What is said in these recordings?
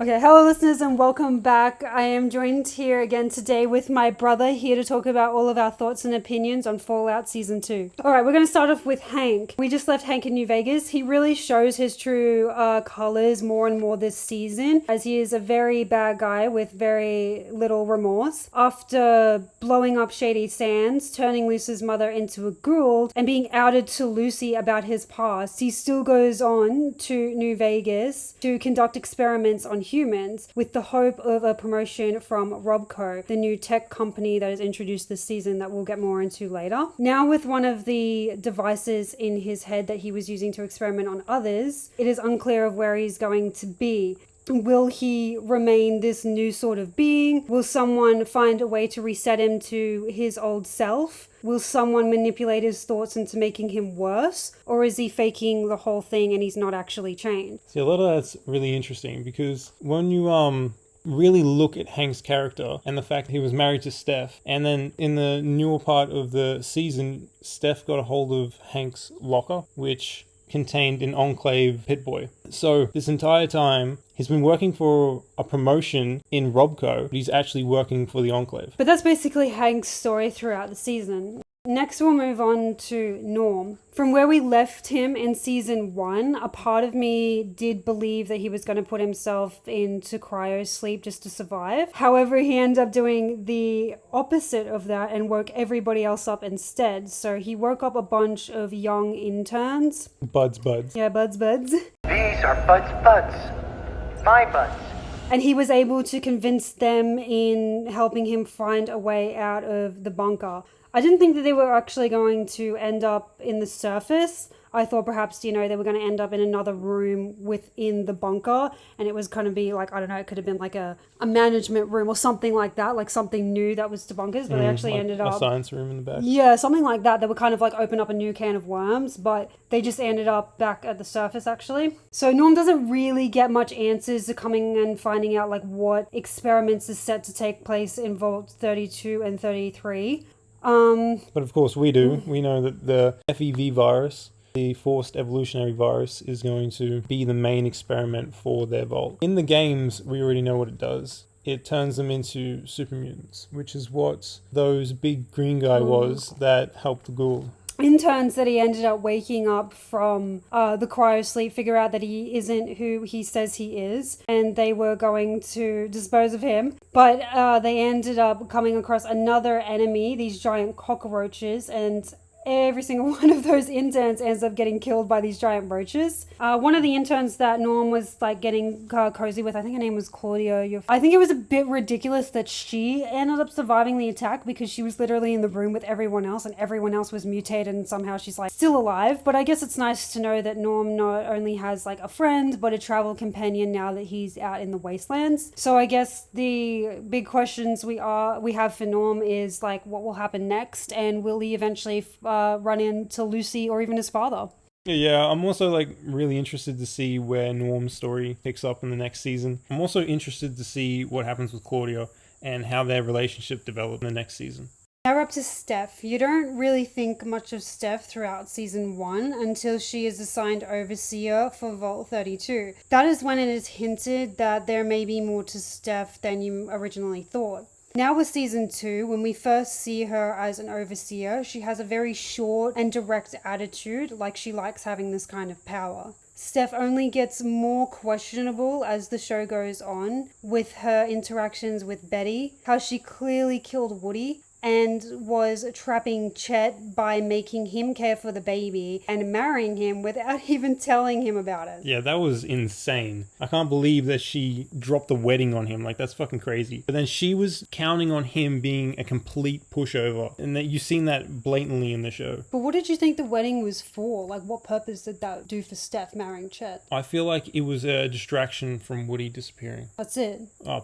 Okay, hello listeners and welcome back. I am joined here again today with my brother here to talk about all of our thoughts and opinions on Fallout Season 2. Alright, we're going to start off with Hank. We just left Hank in New Vegas. He really shows his true colors more and more this season, as he is a very bad guy with very little remorse. After blowing up Shady Sands, turning Lucy's mother into a Ghoul, and being outed to Lucy about his past, he still goes on to New Vegas to conduct experiments on humans with the hope of a promotion from Robco, the new tech company that is introduced this season that we'll get more into later. Now with one of the devices in his head that he was using to experiment on others, it is unclear of where he's going to be. Will he remain this new sort of being? Will someone find a way to reset him to his old self? Will someone manipulate his thoughts into making him worse? Or is he faking the whole thing and he's not actually changed? See, a lot of that's really interesting because when you really look at Hank's character and the fact that he was married to Steph, and then in the newer part of the season, Steph got a hold of Hank's locker, which contained an Enclave Pit-Boy. So this entire time, he's been working for a promotion in Robco, but he's actually working for the Enclave. But that's basically Hank's story throughout the season. Next we'll move on to Norm. From where we left him in season 1, a part of me did believe that he was going to put himself into cryo sleep just to survive. However, he ended up doing the opposite of that and woke everybody else up instead. So he woke up a bunch of young interns. Buds. Yeah, buds. These are buds. My buds. And he was able to convince them in helping him find a way out of the bunker. I didn't think that they were actually going to end up in the surface. I thought perhaps, they were going to end up in another room within the bunker, and it was going to be like, I don't know, it could have been like a management room or something like that, like something new that was to bunkers, but they actually like ended up... a science room in the back. Yeah, something like that. They would kind of like open up a new can of worms, but they just ended up back at the surface actually. So Norm doesn't really get much answers to coming and finding out like what experiments is set to take place in Vault 32 and 33. But of course we do. We know that the FEV virus, the forced evolutionary virus, is going to be the main experiment for their vault. In the games, we already know what it does. It turns them into super mutants, which is what those big green guy was that helped the Ghoul. Interns that he ended up waking up from the cryo sleep figure out that he isn't who he says he is, and they were going to dispose of him, but they ended up coming across another enemy, these giant cockroaches, and every single one of those interns ends up getting killed by these giant roaches. One of the interns that Norm was like getting cozy with, I think her name was Claudia. I think it was a bit ridiculous that she ended up surviving the attack because she was literally in the room with everyone else and everyone else was mutated and somehow she's like still alive. But I guess it's nice to know that Norm not only has like a friend but a travel companion now that he's out in the Wastelands. So I guess the big questions we have for Norm is like what will happen next, and will he eventually run into Lucy or even his father? Yeah, I'm also like really interested to see where Norm's story picks up in the next season. I'm also interested to see what happens with Claudia and how their relationship develops in the next season. Now we're up to Steph. You don't really think much of Steph throughout season 1 until she is assigned overseer for Vault 32. That is when it is hinted that there may be more to Steph than you originally thought. Now with season 2, when we first see her as an overseer, she has a very short and direct attitude, like she likes having this kind of power. Steph only gets more questionable as the show goes on, with her interactions with Betty, how she clearly killed Woody, and was trapping Chet by making him care for the baby and marrying him without even telling him about it. Yeah, that was insane. I can't believe that she dropped the wedding on him. Like, that's fucking crazy. But then she was counting on him being a complete pushover, and that you've seen that blatantly in the show. But what did you think the wedding was for? Like, what purpose did that do for Steph marrying Chet? I feel like it was a distraction from Woody disappearing. That's it.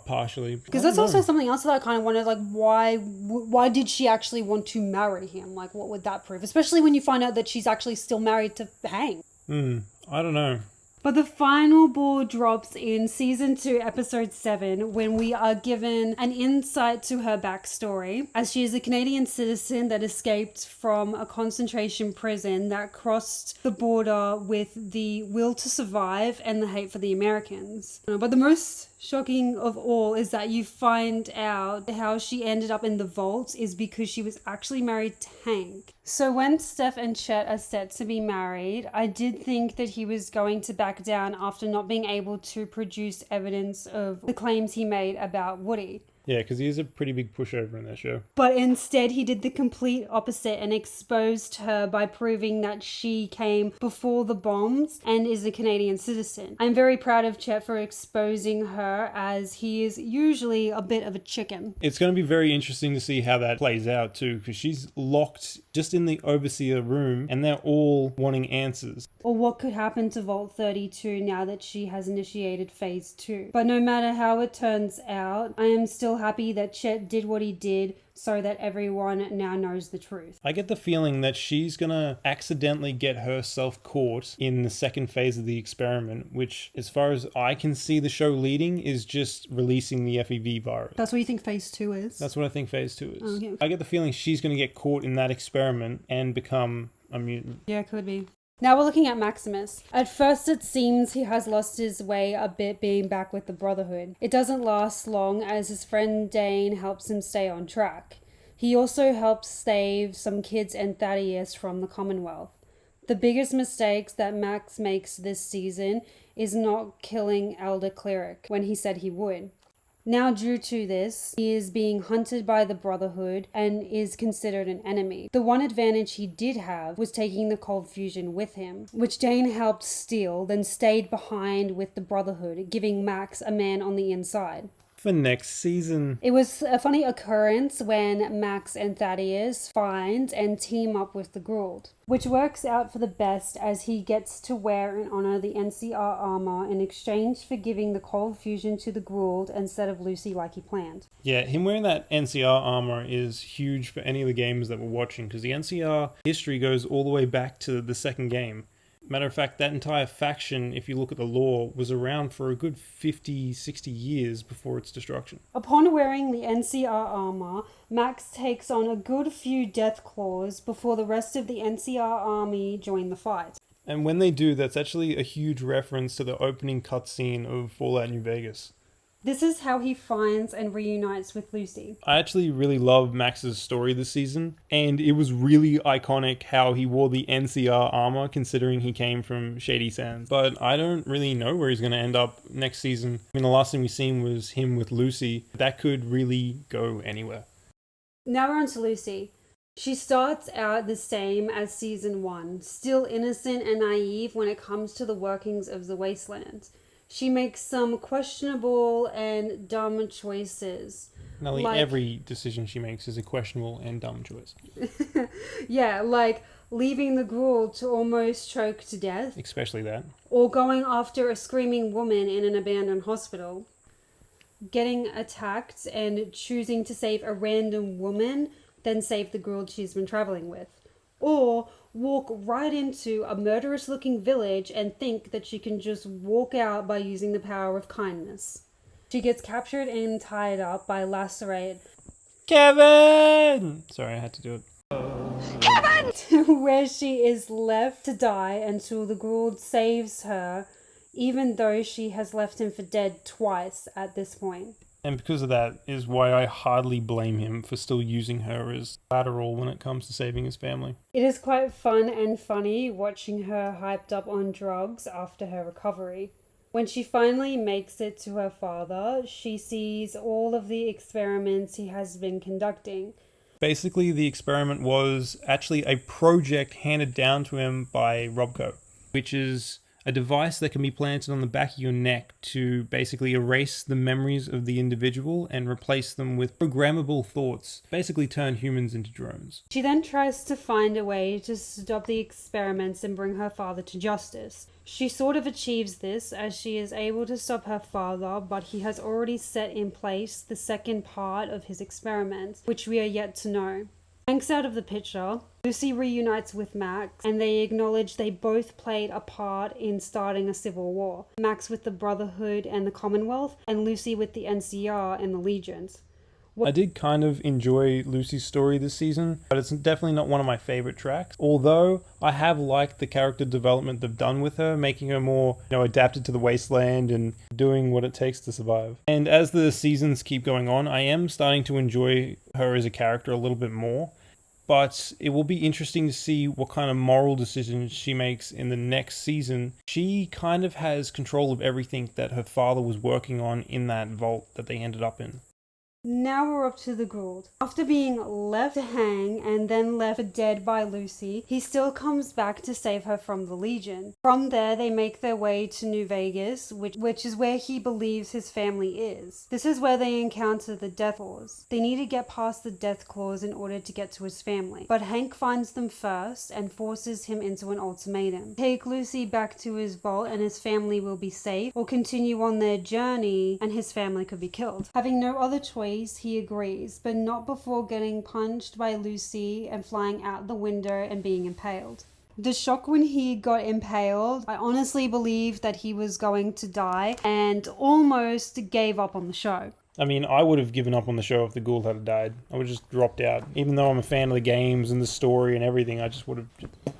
Partially. Because that's also something else that I kind of wondered, like, why did she actually want to marry him? Like, what would that prove? Especially when you find out that she's actually still married to Hank. I don't know. But the final ball drops in season 2, episode 7, when we are given an insight to her backstory, as she is a Canadian citizen that escaped from a concentration prison that crossed the border with the will to survive and the hate for the Americans. But the most shocking of all is that you find out how she ended up in the vaults is because she was actually married to Hank. So when Steph and Chet are set to be married, I did think that he was going to back down after not being able to produce evidence of the claims he made about Woody. Yeah, because he is a pretty big pushover in that show. But instead, he did the complete opposite and exposed her by proving that she came before the bombs and is a Canadian citizen. I'm very proud of Chet for exposing her, as he is usually a bit of a chicken. It's going to be very interesting to see how that plays out too, because she's locked just in the overseer room and they're all wanting answers. Or what could happen to Vault 32 now that she has initiated Phase 2. But no matter how it turns out, I am still happy that Chet did what he did so that everyone now knows the truth. I get the feeling that she's going to accidentally get herself caught in the second phase of the experiment, which, as far as I can see the show leading, is just releasing the FEV virus. That's what you think Phase 2 is? That's what I think Phase 2 is. Okay. I get the feeling she's going to get caught in that experiment and become a mutant. Yeah, could be. Now we're looking at Maximus. At first it seems he has lost his way a bit being back with the Brotherhood. It doesn't last long as his friend Dane helps him stay on track. He also helps save some kids and Thaddeus from the Commonwealth. The biggest mistakes that Max makes this season is not killing Elder Cleric when he said he would. Now, due to this, he is being hunted by the Brotherhood and is considered an enemy. The one advantage he did have was taking the cold fusion with him, which Dane helped steal, then stayed behind with the Brotherhood, giving Max a man on the inside. For next season. It was a funny occurrence when Max and Thaddeus find and team up with the Ghould, which works out for the best as he gets to wear and honor the NCR armor in exchange for giving the cold fusion to the Ghould instead of Lucy like he planned. Yeah, him wearing that NCR armor is huge for any of the games that we're watching, because the NCR history goes all the way back to the second game. Matter of fact, that entire faction, if you look at the lore, was around for a good 50, 60 years before its destruction. Upon wearing the NCR armor, Max takes on a good few death claws before the rest of the NCR army join the fight. And when they do, that's actually a huge reference to the opening cutscene of Fallout New Vegas. This is how he finds and reunites with Lucy. I actually really love Max's story this season, and it was really iconic how he wore the NCR armor considering he came from Shady Sands. But I don't really know where he's going to end up next season. I mean, the last thing we seen was him with Lucy. That could really go anywhere. Now we're on to Lucy. She starts out the same as Season 1, still innocent and naive when it comes to the workings of the Wasteland. She makes some questionable and dumb choices. Nelly, every decision she makes is a questionable and dumb choice. Yeah, like leaving the Ghoul to almost choke to death. Especially that. Or going after a screaming woman in an abandoned hospital. Getting attacked and choosing to save a random woman, then save the Ghoul she's been traveling with. Or walk right into a murderous looking village and think that she can just walk out by using the power of kindness. She gets captured and tied up by Lacerate. Kevin! Sorry, I had to do it. Kevin! Where she is left to die until the Ghoul saves her, even though she has left him for dead twice at this point. And because of that is why I hardly blame him for still using her as collateral when it comes to saving his family. It is quite fun and funny watching her hyped up on drugs after her recovery. When she finally makes it to her father, she sees all of the experiments he has been conducting. Basically, the experiment was actually a project handed down to him by Robco, which is a device that can be planted on the back of your neck to basically erase the memories of the individual and replace them with programmable thoughts, basically turn humans into drones. She then tries to find a way to stop the experiments and bring her father to justice. She sort of achieves this as she is able to stop her father, but he has already set in place the second part of his experiment, which we are yet to know. Hank's out of the picture. Lucy reunites with Max, and they acknowledge they both played a part in starting a civil war. Max with the Brotherhood and the Commonwealth, and Lucy with the NCR and the Legions. I did kind of enjoy Lucy's story this season, but it's definitely not one of my favorite tracks. Although I have liked the character development they've done with her, making her more, adapted to the Wasteland and doing what it takes to survive. And as the seasons keep going on, I am starting to enjoy her as a character a little bit more. But it will be interesting to see what kind of moral decisions she makes in the next season. She kind of has control of everything that her father was working on in that vault that they ended up in. Now we're up to the Ghould. After being left to hang and then left for dead by Lucy, he still comes back to save her from the Legion. From there, they make their way to New Vegas, which is where he believes his family is. This is where they encounter the Death Claws. They need to get past the Death Claws in order to get to his family, but Hank finds them first and forces him into an ultimatum. Take Lucy back to his vault and his family will be safe, or continue on their journey and his family could be killed. Having no other choice, he agrees, but not before getting punched by Lucy and flying out the window and being impaled. The shock when he got impaled, I honestly believed that he was going to die and almost gave up on the show. I mean, I would have given up on the show if the Ghoul had died. I would have just dropped out. Even though I'm a fan of the games and the story and everything, I just would have...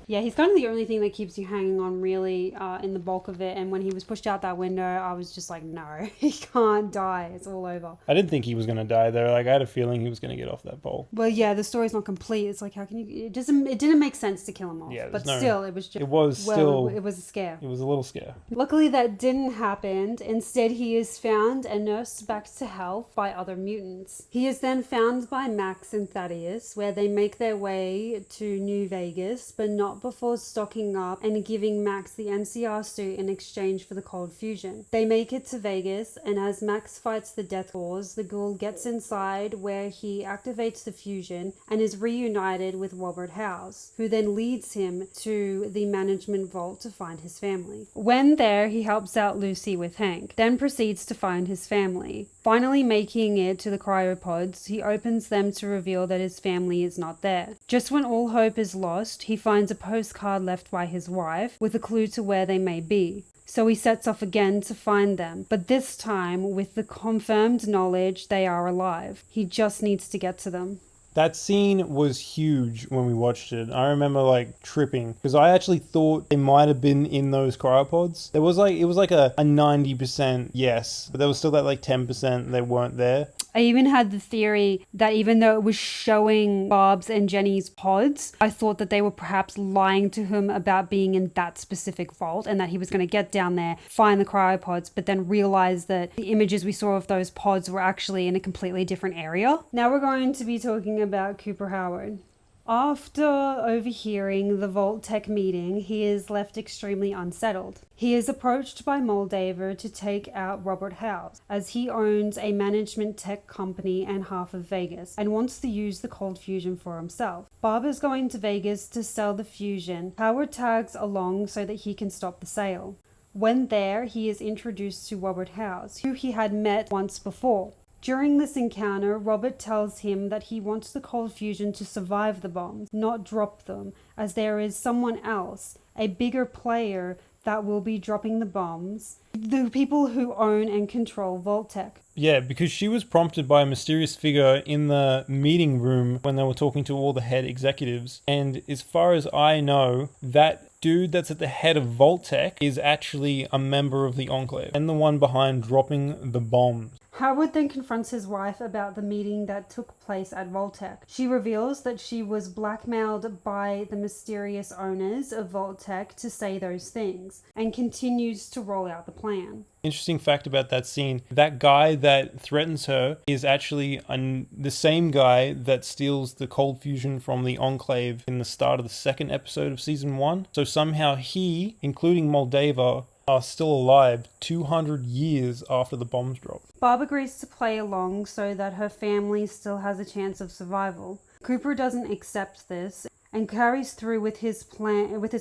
Yeah, he's kind of the only thing that keeps you hanging on really in the bulk of it. And when he was pushed out that window, I was just like, no, he can't die. It's all over. I didn't think he was going to die, though. Like, I had a feeling he was going to get off that pole. Well, yeah, the story's not complete. It's like, how can you... It didn't make sense to kill him off. Yeah, but still, it was just... It was a scare. It was a little scare. Luckily, that didn't happen. Instead, he is found and nursed back to health by other mutants. He is then found by Max and Thaddeus, where they make their way to New Vegas, but not before stocking up and giving Max the NCR suit in exchange for the cold fusion. They make it to Vegas, and as Max fights the Death Claws, the Ghoul gets inside where he activates the fusion and is reunited with Robert House, who then leads him to the management vault to find his family. When there, he helps out Lucy with Hank, then proceeds to find his family. Finally making it to the cryopods, he opens them to reveal that his family is not there. Just when all hope is lost, he finds a postcard left by his wife with a clue to where they may be. So he sets off again to find them, but this time with the confirmed knowledge they are alive. He just needs to get to them. That scene was huge when we watched it. I remember tripping because I actually thought they might have been in those cryopods. It was like a 90% yes, but there was still that 10% they weren't there. I even had the theory that even though it was showing Bob's and Jenny's pods, I thought that they were perhaps lying to him about being in that specific vault and that he was going to get down there, find the cryopods, but then realize that the images we saw of those pods were actually in a completely different area. Now we're going to be talking about Cooper Howard. After overhearing the Vault Tech meeting, he is left extremely unsettled. He is approached by Moldaver to take out Robert House, as he owns a management tech company and half of Vegas, and wants to use the cold fusion for himself. Bob is going to Vegas to sell the fusion. Howard tags along so that he can stop the sale. When there, he is introduced to Robert House, who he had met once before. During this encounter, Robert tells him that he wants the cold fusion to survive the bombs, not drop them, as there is someone else, a bigger player, that will be dropping the bombs. The people who own and control Vault-Tec. Yeah, because she was prompted by a mysterious figure in the meeting room when they were talking to all the head executives. And as far as I know, that dude that's at the head of Vault-Tec is actually a member of the Enclave and the one behind dropping the bombs. Howard then confronts his wife about the meeting that took place at Vault-Tec. She reveals that she was blackmailed by the mysterious owners of Vault-Tec to say those things, and continues to roll out the plan. Interesting fact about that scene, that guy that threatens her is actually the same guy that steals the cold fusion from the Enclave in the start of the second episode of season 1. So somehow he, including Moldaver, are still alive 200 years after the bombs dropped. Bob agrees to play along so that her family still has a chance of survival. Cooper doesn't accept this and carries through with his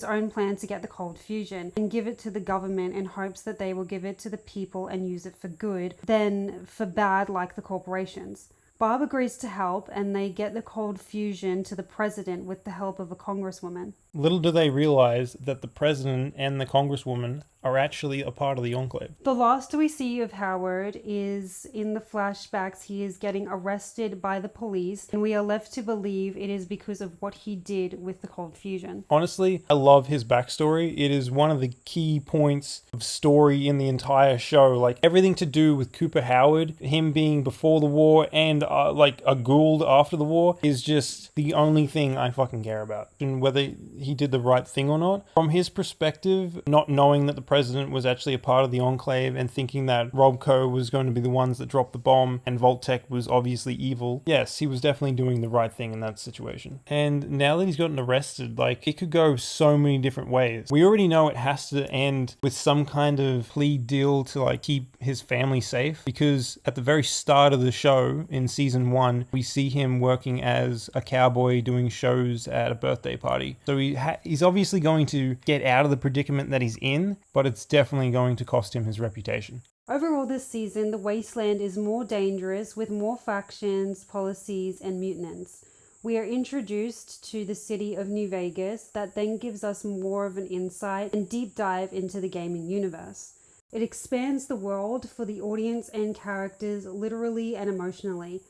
own plan to get the cold fusion and give it to the government in hopes that they will give it to the people and use it for good, then for bad like the corporations. Bob agrees to help and they get the cold fusion to the president with the help of a congresswoman. Little do they realize that the president and the congresswoman are actually a part of the Enclave. The last we see of Howard is in the flashbacks. He is getting arrested by the police, and we are left to believe it is because of what he did with the cold fusion. Honestly, I love his backstory. It is one of the key points of story in the entire show. Like, everything to do with Cooper Howard, him being before the war and like a Ghoul after the war, is just the only thing I fucking care about. And whether he did the right thing or not. From his perspective, not knowing that the president was actually a part of the Enclave and thinking that Robco was going to be the ones that dropped the bomb and Vault-Tec was obviously evil. Yes, he was definitely doing the right thing in that situation. And now that he's gotten arrested, like, it could go so many different ways. We already know it has to end with some kind of plea deal to, like, keep his family safe, because at the very start of the show in season 1, we see him working as a cowboy doing shows at a birthday party. So he's obviously going to get out of the predicament that he's in, but it's definitely going to cost him his reputation. Overall this season, the Wasteland is more dangerous with more factions, policies, and mutants. We are introduced to the city of New Vegas that then gives us more of an insight and deep dive into the gaming universe. It expands the world for the audience and characters literally and emotionally.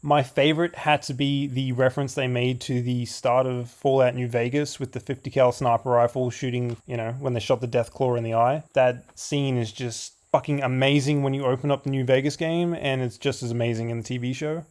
My favorite had to be the reference they made to the start of Fallout New Vegas with the 50 cal sniper rifle shooting, when they shot the Deathclaw in the eye. That scene is just fucking amazing when you open up the New Vegas game, and it's just as amazing in the TV show.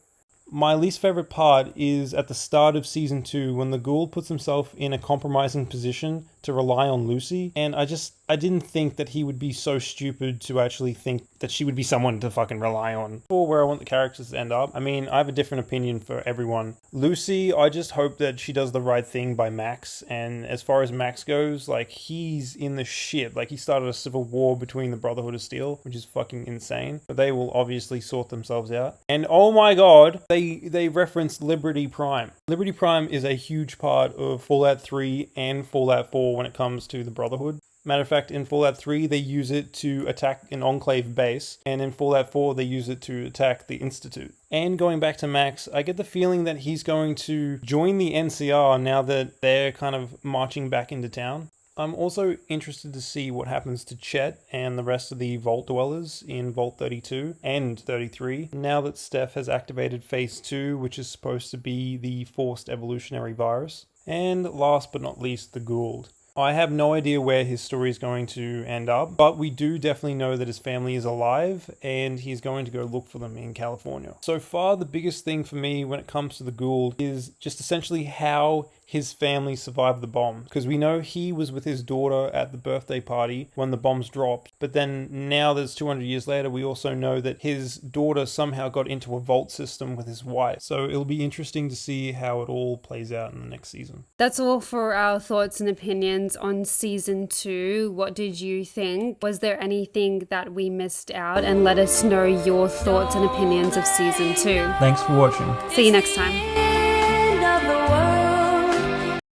My least favorite part is at the start of season 2 when the Ghoul puts himself in a compromising position to rely on Lucy, and I didn't think that he would be so stupid to actually think that she would be someone to fucking rely on. For where I want the characters to end up, I mean, I have a different opinion for everyone. Lucy, I just hope that she does the right thing by Max, and as far as Max goes, like, he's in the shit. Like, he started a civil war between the Brotherhood of Steel, which is fucking insane, but they will obviously sort themselves out. And oh my god, they reference Liberty Prime. Liberty Prime is a huge part of Fallout 3 and Fallout 4 when it comes to the Brotherhood. Matter of fact, in Fallout 3, they use it to attack an Enclave base, and in Fallout 4, they use it to attack the Institute. And going back to Max, I get the feeling that he's going to join the NCR now that they're kind of marching back into town. I'm also interested to see what happens to Chet and the rest of the Vault dwellers in Vault 32 and 33, now that Steph has activated Phase 2, which is supposed to be the forced evolutionary virus. And last but not least, the Ghoul. I have no idea where his story is going to end up, but we do definitely know that his family is alive and he's going to go look for them in California. So far, the biggest thing for me when it comes to the Ghoul is just essentially how his family survived the bomb, because we know he was with his daughter at the birthday party when the bombs dropped, but then now there's 200 years later, we also know that his daughter somehow got into a vault system with his wife. So it'll be interesting to see how it all plays out in the next season. That's all for our thoughts and opinions on season 2. What did you think? Was there anything that we missed out? And let us know your thoughts and opinions of season 2. Thanks for watching. See you next time.